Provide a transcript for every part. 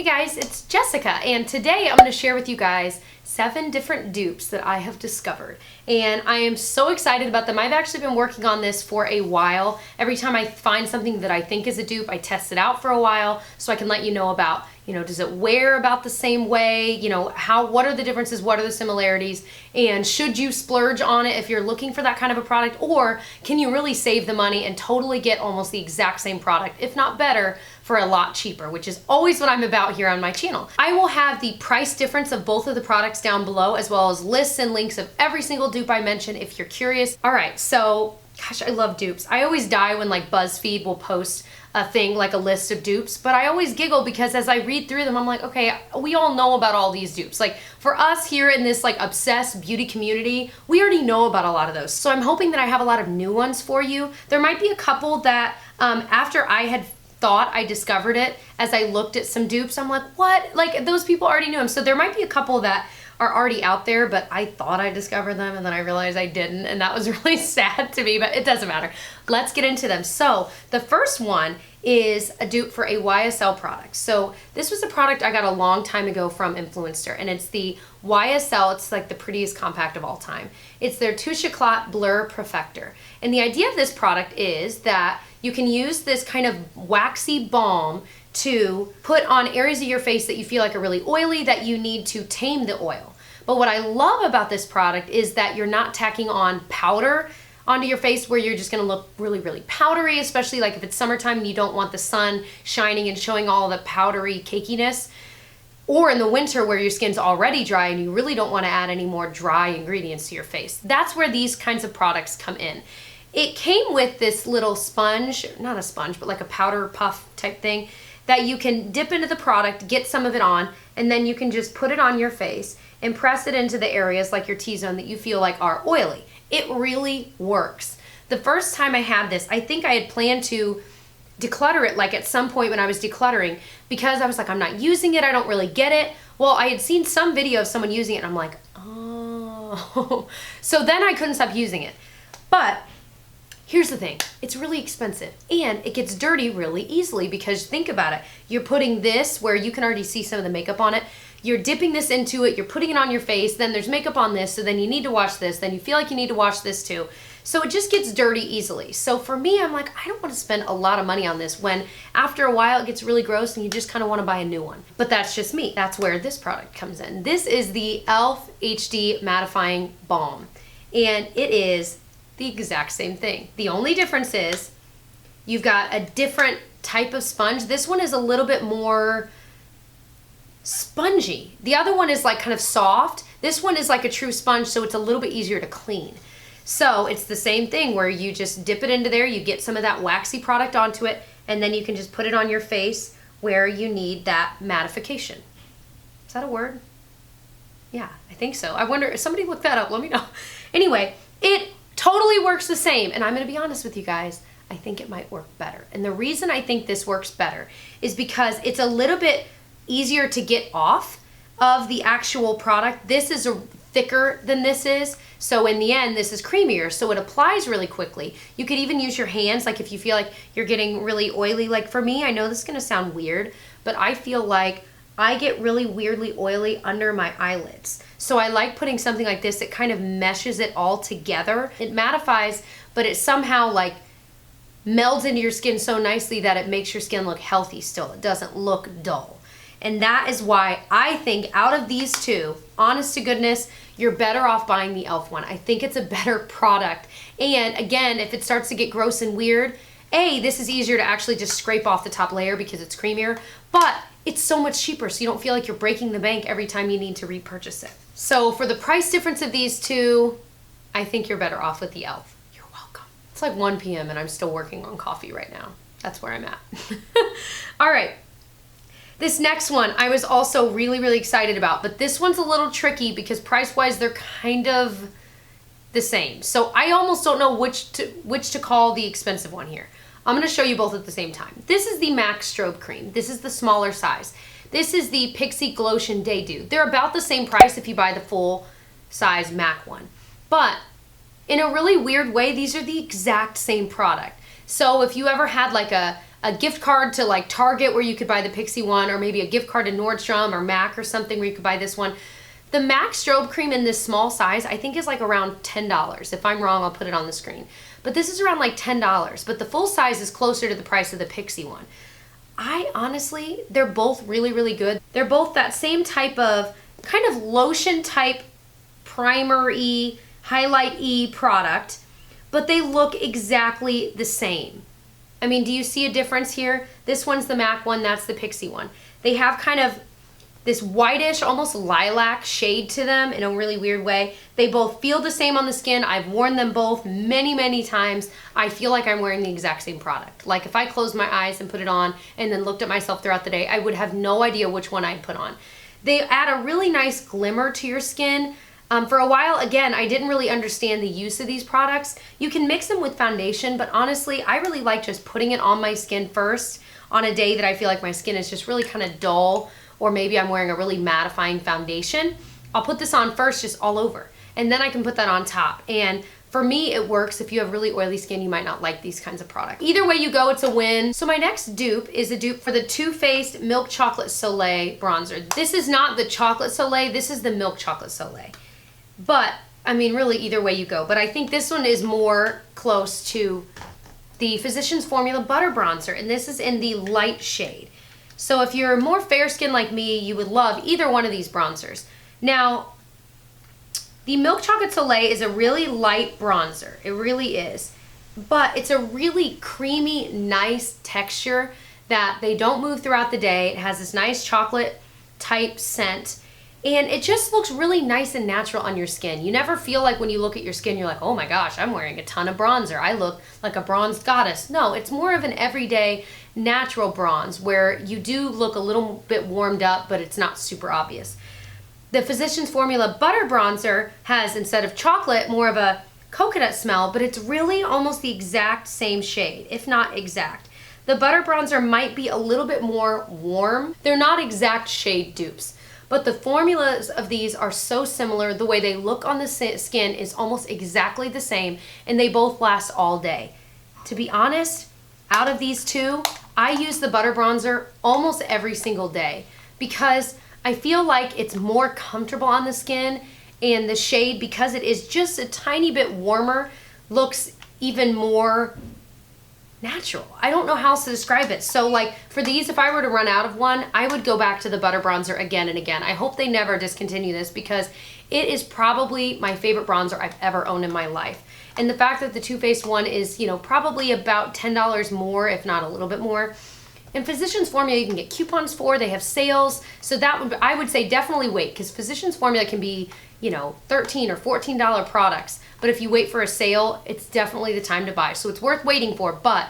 Hey guys, it's Jessica, and today I'm going to share with you guys 7 different dupes that I have discovered. And I am so excited about them. I've actually been working on this for a while. Every time I find something that I think is a dupe, I test it out for a while so I can let you know about, does it wear about the same way? What are the differences? What are the similarities? And should you splurge on it if you're looking for that kind of a product? Or can you really save the money and totally get almost the exact same product, if not better, for a lot cheaper, which is always what I'm about here on my channel. I will have the price difference of both of the products down below, as well as lists and links of every single dupe I mention if you're curious. All right, so gosh, I love dupes. I always die when like BuzzFeed will post a thing like a list of dupes, but I always giggle because as I read through them, I'm like, okay, we all know about all these dupes. Like for us here in this like obsessed beauty community, we already know about a lot of those. So I'm hoping that I have a lot of new ones for you. There might be a couple that after I had thought I discovered it, as I looked at some dupes, I'm like, what? Like those people already knew them. So there might be a couple that are already out there, but I thought I discovered them and then I realized I didn't, and that was really sad to me, but it doesn't matter. Let's get into them. So the first one is a dupe for a YSL product. So this was a product I got a long time ago from Influencer, and it's the YSL, it's like the prettiest compact of all time. It's their Touche Eclat Blur Perfector. And the idea of this product is that you can use this kind of waxy balm to put on areas of your face that you feel like are really oily, that you need to tame the oil. But what I love about this product is that you're not tacking on powder onto your face where you're just gonna look really, really powdery, especially like if it's summertime and you don't want the sun shining and showing all the powdery cakiness. Or in the winter where your skin's already dry and you really don't wanna add any more dry ingredients to your face. That's where these kinds of products come in. It came with this little sponge, not a sponge, but like a powder puff type thing that you can dip into the product, get some of it on, and then you can just put it on your face and press it into the areas like your T-zone that you feel like are oily. It really works. The first time I had this, I think I had planned to declutter it like at some point when I was decluttering, because I was like, I'm not using it, I don't really get it. Well, I had seen some video of someone using it and I'm like, oh. So then I couldn't stop using it. But here's the thing, it's really expensive and it gets dirty really easily because think about it. You're putting this where you can already see some of the makeup on it. You're dipping this into it, you're putting it on your face, then there's makeup on this, so then you need to wash this, then you feel like you need to wash this too. So it just gets dirty easily. So for me, I'm like, I don't want to spend a lot of money on this when after a while it gets really gross and you just kind of want to buy a new one. But that's just me. That's where this product comes in. This is the e.l.f. HD Mattifying Balm. And it is the exact same thing. The only difference is you've got a different type of sponge. This one is a little bit more spongy. The other one is like kind of soft. This one is like a true sponge, so it's a little bit easier to clean. So it's the same thing where you just dip it into there, you get some of that waxy product onto it, and then you can just put it on your face where you need that mattification. Is that a word? Yeah, I think so. I wonder, if somebody look that up, let me know. Anyway, it totally works the same, and I'm gonna be honest with you guys, I think it might work better. And the reason I think this works better is because it's a little bit easier to get off of the actual product. This is thicker than this is, so in the end this is creamier, so it applies really quickly. You could even use your hands, like if you feel like you're getting really oily. Like for me, I know this is gonna sound weird, but I feel like I get really weirdly oily under my eyelids. So I like putting something like this that kind of meshes it all together. It mattifies, but it somehow like melds into your skin so nicely that it makes your skin look healthy still. It doesn't look dull. And that is why I think out of these two, honest to goodness, you're better off buying the e.l.f. one. I think it's a better product. And again, if it starts to get gross and weird, this is easier to actually just scrape off the top layer because it's creamier, but it's so much cheaper, so you don't feel like you're breaking the bank every time you need to repurchase it. So for the price difference of these two, I think you're better off with the e.l.f. You're welcome. It's like 1 p.m. and I'm still working on coffee right now. That's where I'm at. All right. This next one I was also really, really excited about, but this one's a little tricky because price-wise they're kind of the same. So I almost don't know which to call the expensive one here. I'm gonna show you both at the same time. This is the MAC Strobe Cream. This is the smaller size. This is the Pixi Glotion Day Dew. They're about the same price if you buy the full size MAC one. But in a really weird way, these are the exact same product. So if you ever had like a a gift card to like Target where you could buy the Pixi one, or maybe a gift card to Nordstrom or MAC or something where you could buy this one. The MAC strobe cream in this small size, I think is like around $10. If I'm wrong, I'll put it on the screen. But this is around like $10, but the full size is closer to the price of the Pixi one. I honestly, they're both really, really good. They're both that same type of kind of lotion type primer-y, highlight-y product, but they look exactly the same. I mean, do you see a difference here? This one's the MAC one, that's the Pixi one. They have kind of this whitish, almost lilac shade to them in a really weird way. They both feel the same on the skin. I've worn them both many, many times. I feel like I'm wearing the exact same product. Like if I closed my eyes and put it on and then looked at myself throughout the day, I would have no idea which one I'd put on. They add a really nice glimmer to your skin. For a while, again, I didn't really understand the use of these products. You can mix them with foundation, but honestly, I really like just putting it on my skin first on a day that I feel like my skin is just really kind of dull, or maybe I'm wearing a really mattifying foundation. I'll put this on first just all over, and then I can put that on top. And for me, it works. If you have really oily skin, you might not like these kinds of products. Either way you go, it's a win. So my next dupe is a dupe for the TooFaced Milk Chocolate Soleil bronzer. This is not the Chocolate Soleil, this is the Milk Chocolate Soleil. But, I mean, really either way you go. But I think this one is more close to the Physicians Formula Butter Bronzer, and this is in the light shade. So if you're more fair skin like me, you would love either one of these bronzers. Now, the Milk Chocolate Soleil is a really light bronzer. It really is. But it's a really creamy, nice texture that they don't move throughout the day. It has this nice chocolate type scent. And it just looks really nice and natural on your skin. You never feel like when you look at your skin, you're like, oh my gosh, I'm wearing a ton of bronzer. I look like a bronzed goddess. No, it's more of an everyday natural bronze where you do look a little bit warmed up, but it's not super obvious. The Physicians Formula Butter Bronzer has, instead of chocolate, more of a coconut smell, but it's really almost the exact same shade, if not exact. The Butter Bronzer might be a little bit more warm. They're not exact shade dupes. But the formulas of these are so similar. The way they look on the skin is almost exactly the same, and they both last all day. To be honest, out of these two, I use the Butter Bronzer almost every single day because I feel like it's more comfortable on the skin, and the shade, because it is just a tiny bit warmer, looks even more natural. I don't know how else to describe it. So like for these, if I were to run out of one, I would go back to the Butter Bronzer again and again. I hope they never discontinue this because it is probably my favorite bronzer I've ever owned in my life. And the fact that the TooFaced one is, you know, probably about $10 more, if not a little bit more. And Physicians Formula you can get coupons for, they have sales. So that would, I would say definitely wait, because Physicians Formula can be, you know, $13 or $14 products. But if you wait for a sale, it's definitely the time to buy. So it's worth waiting for, but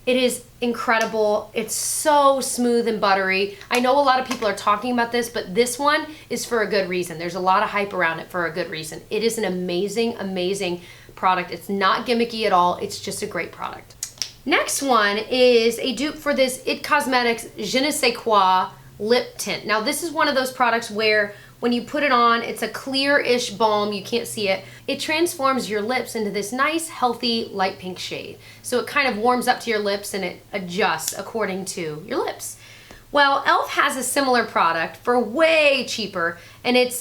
it is incredible. It's so smooth and buttery. I know a lot of people are talking about this, but this one is for a good reason. There's a lot of hype around it for a good reason. It is an amazing, amazing product. It's not gimmicky at all. It's just a great product. Next one is a dupe for this It Cosmetics Je ne sais quoi lip tint. Now this is one of those products where when you put it on, it's a clear-ish balm, you can't see it. It transforms your lips into this nice, healthy, light pink shade. So it kind of warms up to your lips and it adjusts according to your lips. Well, e.l.f. has a similar product for way cheaper, and it's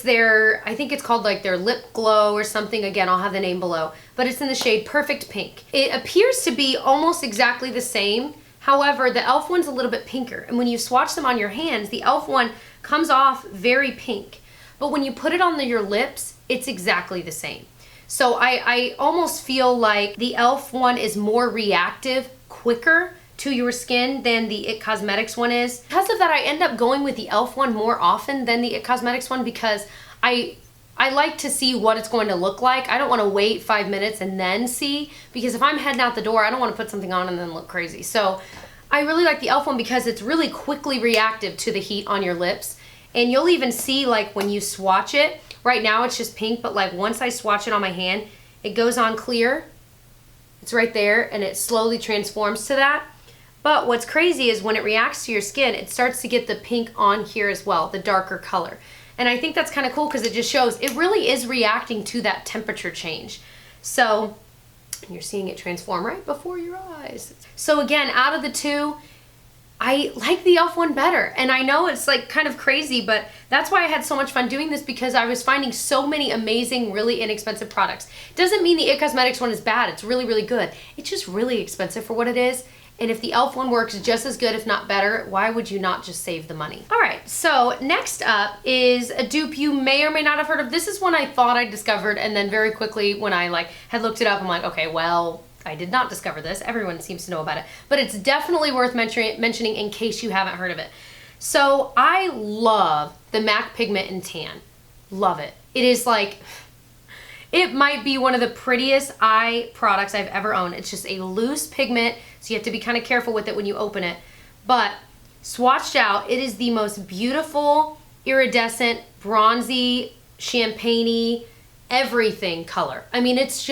their, I think it's called like their lip glow or something. Again, I'll have the name below, but it's in the shade Perfect Pink. It appears to be almost exactly the same. However, the e.l.f. one's a little bit pinker, and when you swatch them on your hands, the e.l.f. one comes off very pink. But when you put it on your lips, it's exactly the same. So I almost feel like the e.l.f. one is more reactive, quicker to your skin than the It Cosmetics one is. Because of that, I end up going with the e.l.f. one more often than the It Cosmetics one because I like to see what it's going to look like. I don't want to wait 5 minutes and then see, because if I'm heading out the door, I don't want to put something on and then look crazy. So I really like the e.l.f. one because it's really quickly reactive to the heat on your lips. And you'll even see like when you swatch it, right now it's just pink, but like once I swatch it on my hand, it goes on clear. It's right there and it slowly transforms to that. But what's crazy is when it reacts to your skin, it starts to get the pink on here as well, the darker color. And I think that's kind of cool because it just shows it really is reacting to that temperature change. So You're seeing it transform right before your eyes. So again, out of the two, I like the e.l.f. one better. And I know it's like kind of crazy, but that's why I had so much fun doing this, because I was finding so many amazing, really inexpensive products. Doesn't mean the It Cosmetics one is bad. It's really, really good. It's just really expensive for what it is. And if the e.l.f. one works just as good, if not better, why would you not just save the money? All right, so next up is a dupe you may or may not have heard of. This is one I thought I discovered, and then very quickly when I had looked it up, I'm like, okay, well, I did not discover this. Everyone seems to know about it, but it's definitely worth mentioning in case you haven't heard of it. So I love the MAC Pigment in Tan. Love it. It is like, it might be one of the prettiest eye products I've ever owned. It's just a loose pigment, so you have to be kind of careful with it when you open it. But swatched out, it is the most beautiful, iridescent, bronzy, champagne-y, everything color. I mean, it's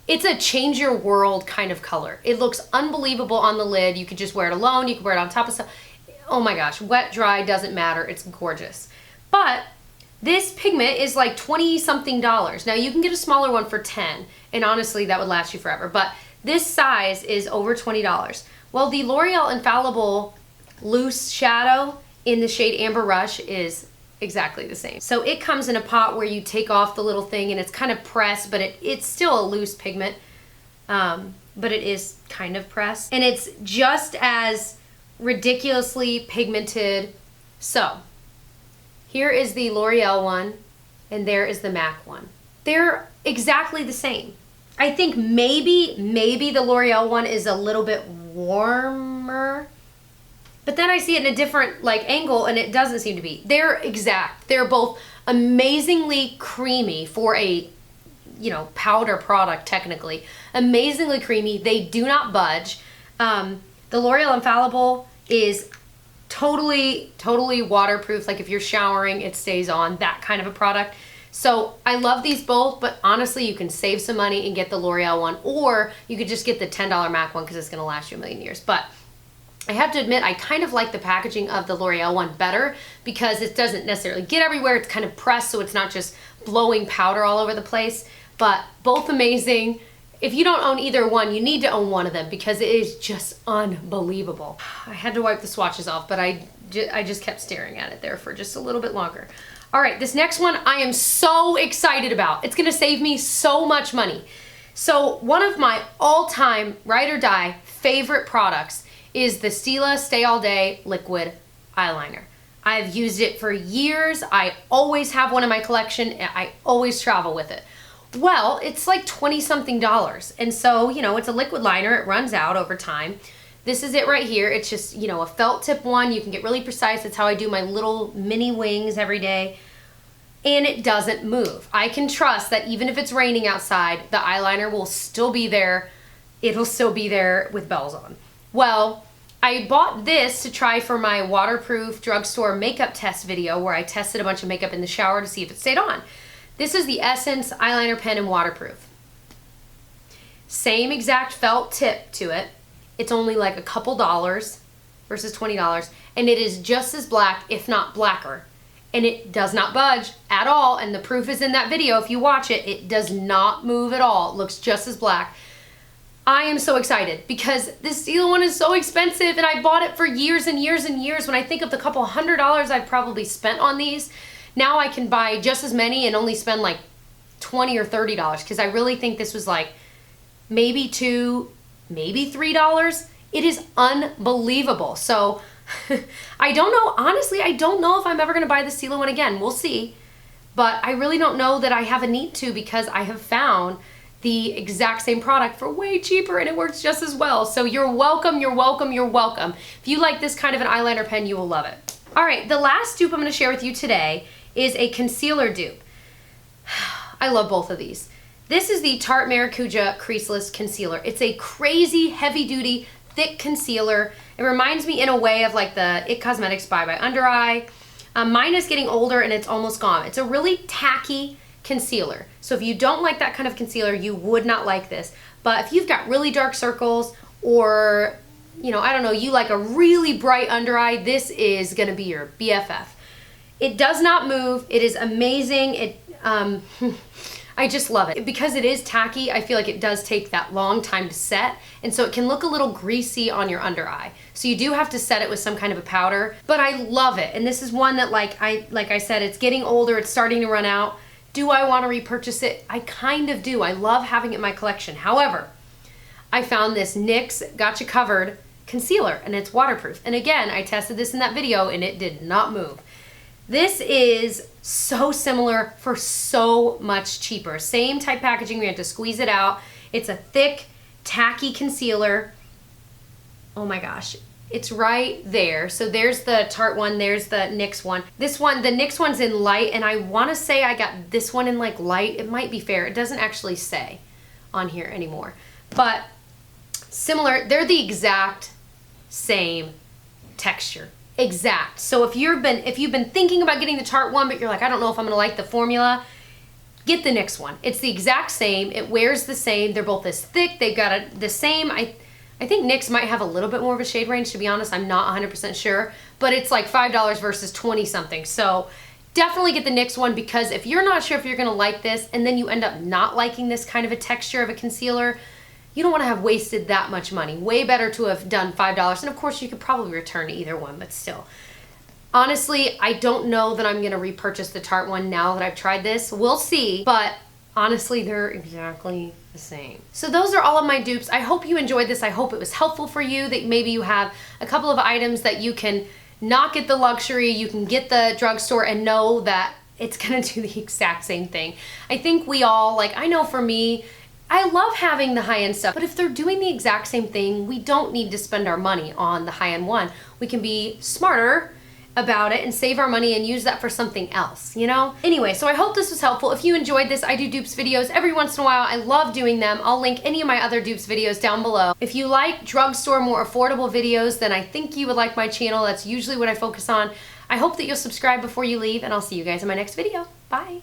a change your world kind of color. It looks unbelievable on the lid. You could just wear it alone. You could wear it on top of stuff. Oh my gosh, wet, dry, doesn't matter. It's gorgeous. But this pigment is like 20 something dollars. Now you can get a smaller one for 10, and honestly that would last you forever, but this size is over $20. Well, the L'Oreal Infallible loose shadow in the shade Amber Rush is exactly the same. So it comes in a pot where you take off the little thing and it's kind of pressed, but it's still a loose pigment, but it is kind of pressed, and it's just as ridiculously pigmented. So here is the L'Oreal one, and there is the MAC one. They're exactly the same. I think maybe the L'Oreal one is a little bit warmer, but then I see it in a different angle and it doesn't seem to be. They're exact. They're both amazingly creamy for a, powder product technically. Amazingly creamy. They do not budge. The L'Oreal Infallible is totally waterproof. Like if you're showering, it stays on, that kind of a product. So I love these both, but honestly, you can save some money and get the L'Oreal one, or you could just get the $10 MAC one because it's going to last you a million years. But I have to admit, I kind of like the packaging of the L'Oreal one better because it doesn't necessarily get everywhere. It's kind of pressed, so it's not just blowing powder all over the place. But both amazing. If you don't own either one, you need to own one of them because it is just unbelievable. I had to wipe the swatches off, but I just kept staring at it there for just a little bit longer. All right, this next one I am so excited about. It's gonna save me so much money. So one of my all-time ride or die favorite products is the Stila Stay All Day Liquid Eyeliner. I've used it for years. I always have one in my collection. I always travel with it. Well, it's like 20 something dollars. And so, it's a liquid liner. It runs out over time. This is it right here. It's just, a felt tip one. You can get really precise. That's how I do my little mini wings every day. And it doesn't move. I can trust that even if it's raining outside, the eyeliner will still be there. It'll still be there with bells on. Well, I bought this to try for my waterproof drugstore makeup test video where I tested a bunch of makeup in the shower to see if it stayed on. This is the Essence eyeliner pen in waterproof. Same exact felt tip to it. It's only like a couple dollars versus $20, and it is just as black, if not blacker. And it does not budge at all, and the proof is in that video. If you watch it, it does not move at all. It looks just as black. I am so excited because this Stila one is so expensive, and I bought it for years and years and years. When I think of the couple $100 I've probably spent on these, now I can buy just as many and only spend like $20 or $30 because I really think this was like maybe $2, maybe $3. It is unbelievable. So I don't know, honestly, I don't know if I'm ever gonna buy the Stila one again. We'll see. But I really don't know that I have a need to because I have found the exact same product for way cheaper and it works just as well. So you're welcome, you're welcome, you're welcome. If you like this kind of an eyeliner pen, you will love it. All right, the last dupe I'm gonna share with you today is a concealer dupe. I love both of these. This is the Tarte Maracuja Creaseless Concealer. It's a crazy, heavy-duty, thick concealer. It reminds me in a way of like the It Cosmetics by Under Eye. Mine is getting older and it's almost gone. It's a really tacky concealer. So if you don't like that kind of concealer, you would not like this. But if you've got really dark circles or, I don't know, you like a really bright under eye, this is gonna be your BFF. It does not move. It is amazing. I just love it. Because it is tacky, I feel like it does take that long time to set, and so it can look a little greasy on your under eye. So you do have to set it with some kind of a powder, but I love it. And this is one that like I said, it's getting older, it's starting to run out. Do I want to repurchase it? I kind of do. I love having it in my collection. However, I found this NYX Gotcha Covered concealer, and it's waterproof. And again, I tested this in that video and it did not move. This is so similar for so much cheaper. Same type packaging, we have to squeeze it out. It's a thick, tacky concealer. Oh my gosh, it's right there. So there's the Tarte one, there's the NYX one. This one, the NYX one's in light, and I wanna say I got this one in like light. It might be fair, it doesn't actually say on here anymore. But similar, they're the exact same texture. Exact. So if you've been thinking about getting the Tarte one, but you're like, I don't know if I'm gonna like the formula, get the NYX one. It's the exact same. It wears the same. They're both as thick. They've got the same. I think NYX might have a little bit more of a shade range, to be honest. I'm not 100% sure, but it's like $5 versus 20 something. So definitely get the NYX one, because if you're not sure if you're gonna like this and then you end up not liking this kind of a texture of a concealer, you don't want to have wasted that much money. Way better to have done $5. And of course you could probably return either one, but still. Honestly, I don't know that I'm gonna repurchase the Tarte one now that I've tried this. We'll see, but honestly, they're exactly the same. So those are all of my dupes. I hope you enjoyed this. I hope it was helpful for you, that maybe you have a couple of items that you can not get the luxury, you can get the drugstore and know that it's gonna do the exact same thing. I think we all, like, I know for me, I love having the high-end stuff, but if they're doing the exact same thing, we don't need to spend our money on the high-end one. We can be smarter about it and save our money and use that for something else, you know? Anyway, so I hope this was helpful. If you enjoyed this, I do dupes videos every once in a while. I love doing them. I'll link any of my other dupes videos down below. If you like drugstore, more affordable videos, then I think you would like my channel. That's usually what I focus on. I hope that you'll subscribe before you leave, and I'll see you guys in my next video. Bye.